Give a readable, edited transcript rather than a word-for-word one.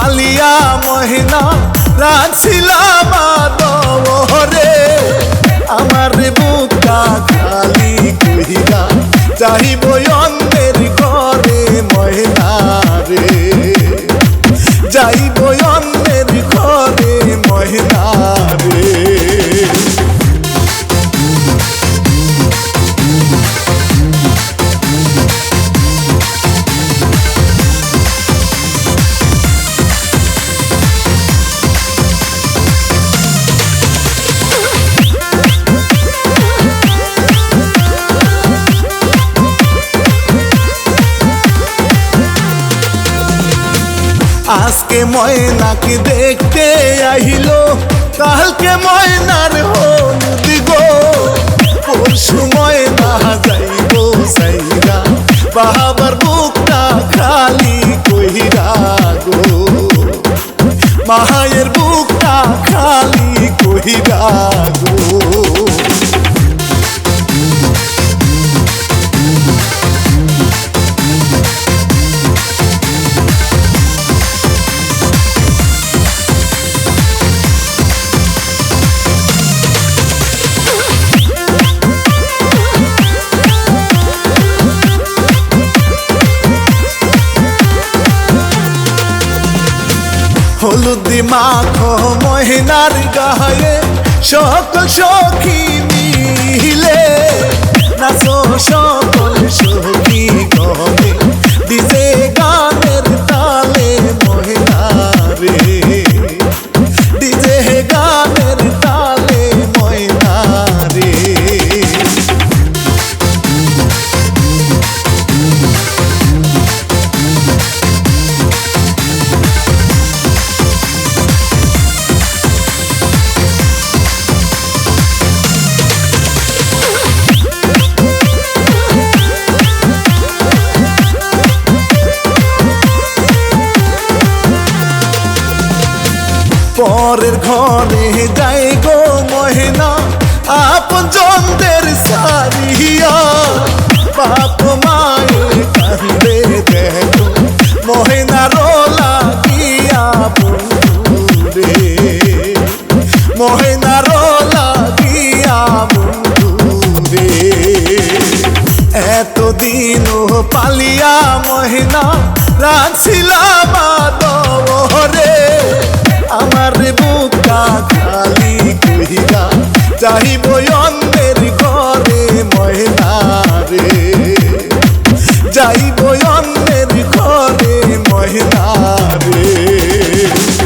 পালিয়া মহিনা রাখছিলাম আদরে আমার বুকটা খালি কইরা যাইব অন্যের ঘরে মহিনা রে যাইব অন্যের ঘরে মহিনা রে আজকে ময়নাকে দেখতে আইলো কালকে ময়নার হলুদ গো পরশু ময়না যাইব সাইরা বাবার বুকটা খালি কইরা গো মায়ের বুকটা খালি কইরা গো হলুদি মাখো মহিনার গায়ে সকল সখী মিলে নাচো সকল সখী গনে ডিজে গানের তালে মহিনা রে ডিজে গানের তালে মহিনা রে পরের ঘরে যাই গো মহিনা আপন জনদের সারিয়া বাপ মায়ের কান্দে দেখো মহিনা রোলা দিয়া বন্ধু রে মহিনা রোলা দিয়া বন্ধু রে এতদিন পালিয়া মহিনা রাখছিলাম